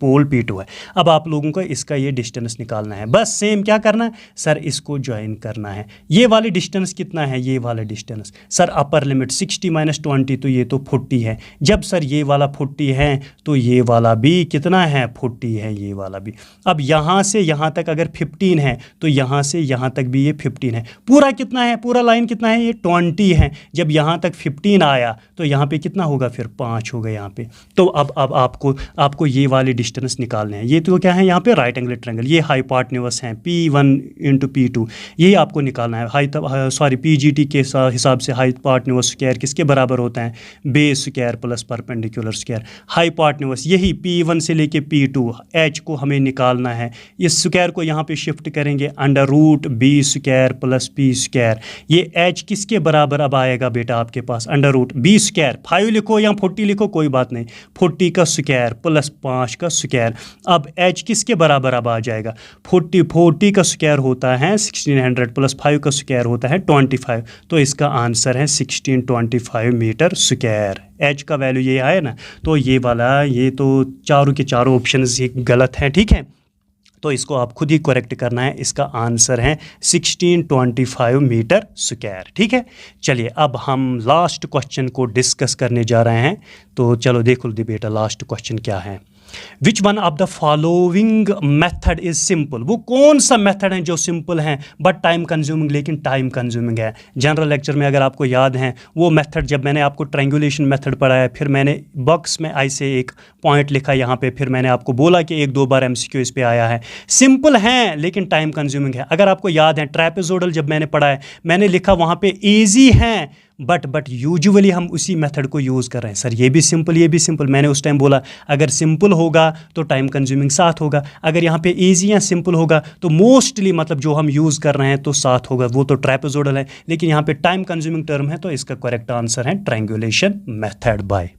पोल P2 है। अब आप लोगों को इसका ये डिस्टेंस निकालना है। बस सेम क्या करना है सर, इसको ज्वाइन करना है। ये वाली डिस्टेंस कितना है? ये वाला डिस्टेंस सर अपर लिमिट 60 - 20, तो ये तो 40 है। जब सर ये वाला 40 है तो ये वाला भी कितना है? 40 है ये वाला भी। अब यहाँ से यहाँ तक अगर 15 है तो यहाँ से यहाँ तक भी ये 15 है। पूरा कितना है? पूरा लाइन कितना है? ये 20 है। जब यहाँ तक 15 आया तो यहाँ पे कितना होगा? फिर 5 होगा यहाँ पे। तो अब आपको ये वाली डिस्टेंस निकालने हैं। ये तो क्या है यहाँ पे? Right angle triangle. ये हाइपोटेन्यूज है P1 × P2, ये आपको निकालना है। PGT के हिसाब से हाइपोटेन्यूज स्क्वायर किसके बराबर होता है? Base square plus perpendicular square. Hypotenuse यही P1 से लेके P2, H को हमें निकालना है। इस स्क्वायर को यहाँ पे शिफ्ट करेंगे, √B² + P²। ये H किसके बराबर अब आएगा बेटा आपके पास? √B²। 5 लिखो या 40 लिखो, कोई बात नहीं। 40 का स्क्वायर प्लस 5 का स्क्वायर। अब H किसके बराबर अब आ जाएगा? 40 का स्क्वायर होता है 1600 प्लस 5 का स्क्वायर होता है 25। तो इसका आंसर है 1625 मीटर स्क्वायर। H का वैल्यू ये आया ना, तो ये वाला, ये तो चारों के चारों ऑप्शंस ये गलत हैं। ठीक है, तो इसको आप खुद ही करेक्ट करना है। इसका आंसर है 1625 मीटर स्क्वायर। ठीक है, चलिए अब हम लास्ट क्वेश्चन को डिस्कस करने जा रहे हैं। तो चलो देखो बेटा लास्ट क्वेश्चन क्या है। Which one of the following method is simple? वो कौन सा मेथड है जो सिंपल है बट टाइम कंज्यूमिंग, लेकिन टाइम कंज्यूमिंग है? जनरल लेक्चर में अगर आपको याद है वो मेथड, जब मैंने आपको ट्रायंगुलेशन मेथड पढ़ाया, फिर मैंने बॉक्स में ऐसे एक पॉइंट लिखा यहाँ पे, फिर मैंने आपको बोला कि 1-2 बार MCQ इस पे आया है। सिंपल है लेकिन टाइम कंज्यूमिंग है। अगर आपको याद है ट्रैपेजोइडल जब मैंने पढ़ा है, मैंने लिखा वहाँ पे ईजी है बट यूजुअली हम उसी मेथड को यूज़ कर रहे हैं। सर ये भी सिंपल, ये भी सिंपल। मैंने उस टाइम बोला अगर सिंपल होगा तो टाइम कंज्यूमिंग साथ होगा, अगर यहाँ पे ईजी या सिंपल होगा तो मोस्टली मतलब जो हम यूज़ कर रहे हैं तो साथ होगा, वो तो ट्रैपेजोइडल है। लेकिन यहाँ पे टाइम कंज्यूमिंग टर्म है, तो इसका करेक्ट आंसर है ट्रायंगुलेशन मेथड बाय